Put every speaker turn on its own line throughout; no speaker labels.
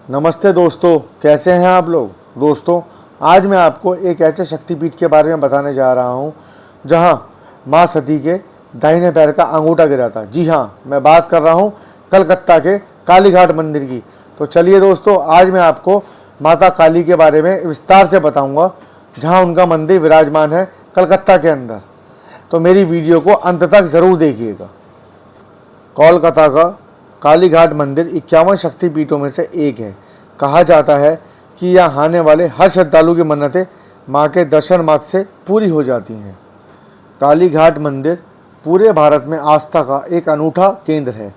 नमस्ते दोस्तों, कैसे हैं आप लोग। दोस्तों, आज मैं आपको एक ऐसे शक्तिपीठ के बारे में बताने जा रहा हूं जहां मां सती के दाहिने पैर का अंगूठा गिरा था। जी हां, मैं बात कर रहा हूं कलकत्ता के कालीघाट मंदिर की। तो चलिए दोस्तों, आज मैं आपको माता काली के बारे में विस्तार से बताऊंगा, जहां उनका मंदिर विराजमान है कलकत्ता के अंदर। तो मेरी वीडियो को अंत तक ज़रूर देखिएगा। कोलकाता का कालीघाट मंदिर 51 शक्तिपीठों में से एक है। कहा जाता है कि यहाँ आने वाले हर श्रद्धालु की मन्नतें माँ के दर्शन मात्र से पूरी हो जाती हैं। कालीघाट मंदिर पूरे भारत में आस्था का एक अनूठा केंद्र है।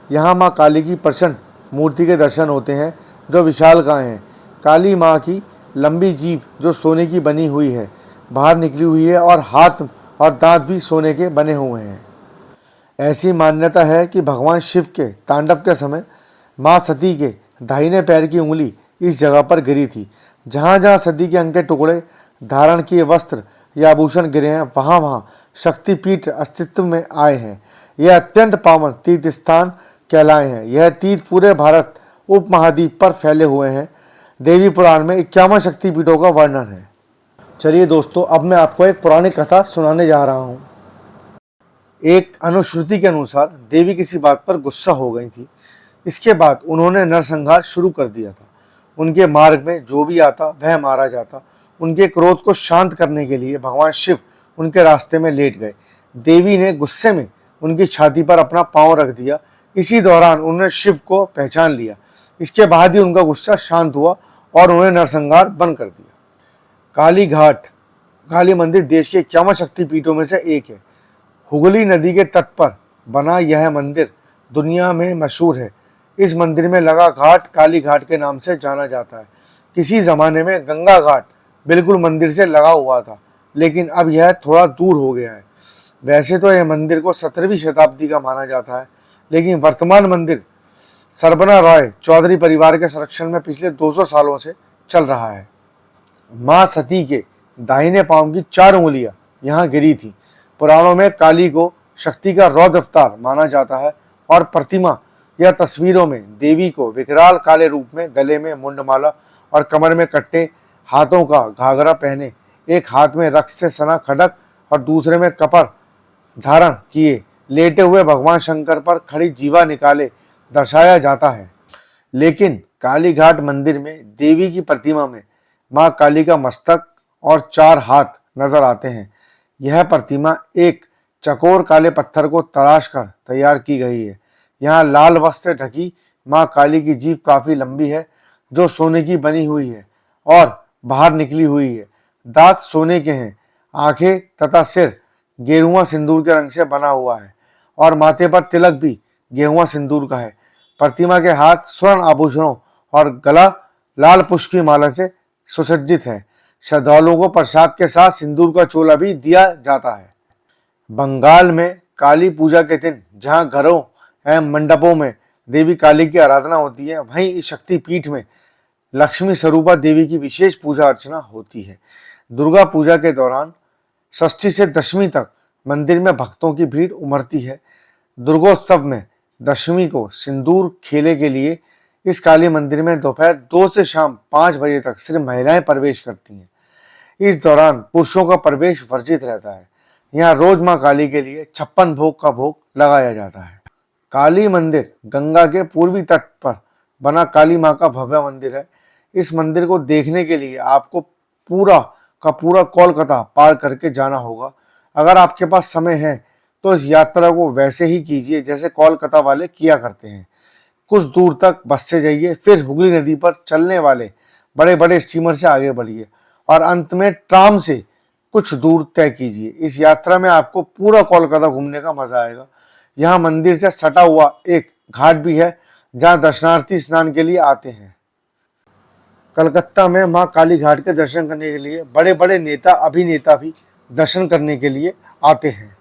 यहाँ माँ काली की प्रचंड मूर्ति के दर्शन होते हैं, जो विशालकाय हैं। काली माँ की लंबी जीभ जो सोने की बनी हुई है, बाहर निकली हुई है, और हाथ और दांत भी सोने के बने हुए हैं। ऐसी मान्यता है कि भगवान शिव के तांडव के समय माँ सती के दाहिने पैर की उंगली इस जगह पर गिरी थी। जहाँ जहाँ सती के अंग के टुकड़े, धारण किए वस्त्र या आभूषण गिरे हैं, वहाँ वहाँ शक्तिपीठ अस्तित्व में आए हैं। यह अत्यंत पावन तीर्थ स्थान कहलाए हैं। यह तीर्थ पूरे भारत उपमहाद्वीप पर फैले हुए हैं। देवी पुराण में 51 शक्तिपीठों का वर्णन है। चलिए दोस्तों, अब मैं आपको एक पौराणिक कथा सुनाने जा रहा हूँ। एक अनुश्रुति के अनुसार देवी किसी बात पर गुस्सा हो गई थी। इसके बाद उन्होंने नरसंहार शुरू कर दिया था। उनके मार्ग में जो भी आता वह मारा जाता। उनके क्रोध को शांत करने के लिए भगवान शिव उनके रास्ते में लेट गए। देवी ने गुस्से में उनकी छाती पर अपना पांव रख दिया। इसी दौरान उन्होंने शिव को पहचान लिया। इसके बाद ही उनका गुस्सा शांत हुआ और उन्होंने नरसंहार बंद कर दिया। कालीघाट काली मंदिर देश के 51 शक्तिपीठों में से एक है। हुगली नदी के तट पर बना यह मंदिर दुनिया में मशहूर है। इस मंदिर में लगा घाट काली घाट के नाम से जाना जाता है। किसी ज़माने में गंगा घाट बिल्कुल मंदिर से लगा हुआ था, लेकिन अब यह थोड़ा दूर हो गया है। वैसे तो यह मंदिर को 17वीं शताब्दी का माना जाता है, लेकिन वर्तमान मंदिर सरबना रॉय चौधरी परिवार के संरक्षण में पिछले 200 सालों से चल रहा है। माँ सती के दाहिने पांव की 4 उंगलियां यहाँ गिरी थी। पुराणों में काली को शक्ति का रौद्र अवतार माना जाता है, और प्रतिमा या तस्वीरों में देवी को विकराल काले रूप में गले में मुंडमाला और कमर में कट्टे, हाथों का घाघरा पहने, एक हाथ में रक्त से सना खड्ग और दूसरे में कपर धारण किए लेटे हुए भगवान शंकर पर खड़ी जीवा निकाले दर्शाया जाता है। लेकिन कालीघाट मंदिर में देवी की प्रतिमा में माँ काली का मस्तक और 4 हाथ नजर आते हैं। यह प्रतिमा एक चकोर काले पत्थर को तराश कर तैयार की गई है। यहाँ लाल वस्त्र ढकी माँ काली की जीभ काफी लंबी है, जो सोने की बनी हुई है और बाहर निकली हुई है। दांत सोने के हैं। आंखें तथा सिर गेरुआ सिंदूर के रंग से बना हुआ है, और माथे पर तिलक भी गेरुआ सिंदूर का है। प्रतिमा के हाथ स्वर्ण आभूषणों और गला लाल पुष्प की माला से सुसज्जित है। श्रद्धालुओं को प्रसाद के साथ सिंदूर का चोला भी दिया जाता है। बंगाल में काली पूजा के दिन जहां घरों एवं मंडपों में देवी काली की आराधना होती है, वहीं इस शक्तिपीठ में लक्ष्मी स्वरूपा देवी की विशेष पूजा अर्चना होती है। दुर्गा पूजा के दौरान षष्ठी से दशमी तक मंदिर में भक्तों की भीड़ उमड़ती है। दुर्गोत्सव में दशमी को सिंदूर खेले के लिए इस काली मंदिर में दोपहर 2 से शाम 5 बजे तक सिर्फ महिलाएं प्रवेश करती हैं। इस दौरान पुरुषों का प्रवेश वर्जित रहता है। यहाँ रोज माँ काली के लिए 56 भोग का भोग लगाया जाता है। काली मंदिर गंगा के पूर्वी तट पर बना काली माँ का भव्य मंदिर है। इस मंदिर को देखने के लिए आपको पूरा का पूरा कोलकाता पार करके जाना होगा। अगर आपके पास समय है तो इस यात्रा को वैसे ही कीजिए जैसे कोलकाता वाले किया करते हैं। कुछ दूर तक बस से जाइए, फिर हुगली नदी पर चलने वाले बड़े बड़े स्टीमर से आगे बढ़िए, और अंत में ट्राम से कुछ दूर तय कीजिए। इस यात्रा में आपको पूरा कोलकाता घूमने का मजा आएगा। यहाँ मंदिर से सटा हुआ एक घाट भी है, जहाँ दर्शनार्थी स्नान के लिए आते हैं। कलकत्ता में माँ काली घाट के दर्शन करने के लिए बड़े बड़े नेता अभिनेता भी दर्शन करने के लिए आते हैं,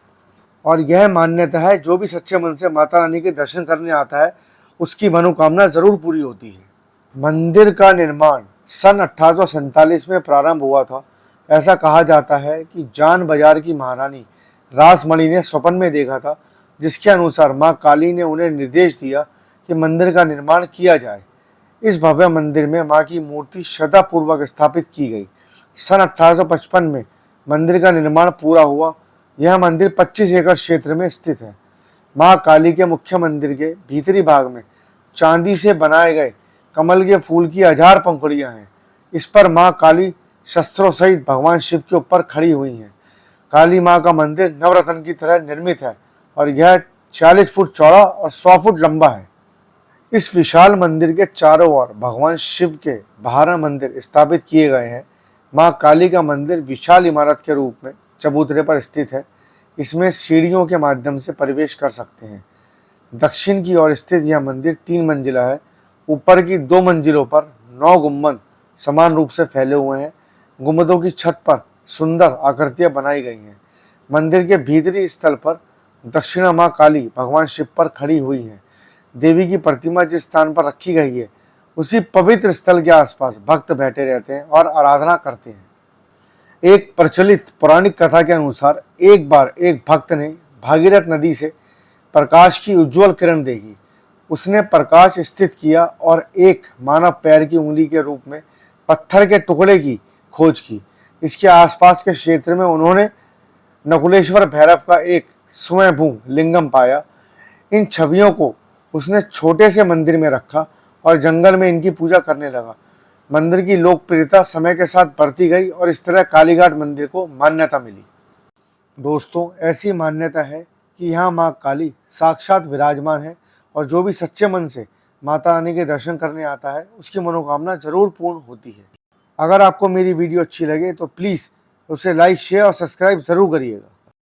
और यह मान्यता है जो भी सच्चे मन से माता रानी के दर्शन करने आता है, उसकी मनोकामना जरूर पूरी होती है। मंदिर का निर्माण सन 1847 में प्रारंभ हुआ था। ऐसा कहा जाता है कि जान बाजार की महारानी रासमणी ने स्वप्न में देखा था, जिसके अनुसार माँ काली ने उन्हें निर्देश दिया कि मंदिर का निर्माण किया जाए। इस भव्य मंदिर में मां की मूर्ति श्रद्धापूर्वक स्थापित की गई। सन 1855 में मंदिर का निर्माण पूरा हुआ। यह मंदिर 25 एकड़ क्षेत्र में स्थित है। मां काली के मुख्य मंदिर के भीतरी भाग में चांदी से बनाए गए कमल के फूल की 1000 पंखुड़ियां हैं। इस पर मां काली शस्त्रों सहित भगवान शिव के ऊपर खड़ी हुई हैं। काली मां का मंदिर नवरत्न की तरह निर्मित है और यह 40 फुट चौड़ा और 100 फुट लंबा है। इस विशाल मंदिर के चारों ओर भगवान शिव के 12 मंदिर स्थापित किए गए हैं। मां काली का मंदिर विशाल इमारत के रूप में चबूतरे पर स्थित है। इसमें सीढ़ियों के माध्यम से प्रवेश कर सकते हैं। दक्षिण की ओर स्थित यह मंदिर 3 मंजिला है। ऊपर की 2 मंजिलों पर 9 गुम्बद समान रूप से फैले हुए हैं। गुम्बदों की छत पर सुंदर आकृतियां बनाई गई हैं। मंदिर के भीतरी स्थल पर दक्षिणा मां काली भगवान शिव पर खड़ी हुई हैं। देवी की प्रतिमा जिस स्थान पर रखी गई है उसी पवित्र स्थल के आसपास भक्त बैठे रहते हैं और आराधना करते हैं। एक प्रचलित पौराणिक कथा के अनुसार एक बार एक भक्त ने भागीरथ नदी से प्रकाश की उज्जवल किरण देखी। उसने प्रकाश स्थित किया और एक मानव पैर की उंगली के रूप में पत्थर के टुकड़े की खोज की। इसके आसपास के क्षेत्र में उन्होंने नकुलेश्वर भैरव का एक स्वयंभू लिंगम पाया। इन छवियों को उसने छोटे से मंदिर में रखा और जंगल में इनकी पूजा करने लगा। मंदिर की लोकप्रियता समय के साथ बढ़ती गई और इस तरह कालीघाट मंदिर को मान्यता मिली। दोस्तों, ऐसी मान्यता है कि यहाँ माँ काली साक्षात विराजमान है और जो भी सच्चे मन से माता रानी के दर्शन करने आता है उसकी मनोकामना जरूर पूर्ण होती है। अगर आपको मेरी वीडियो अच्छी लगे तो प्लीज़ उसे लाइक, शेयर और सब्सक्राइब ज़रूर करिएगा।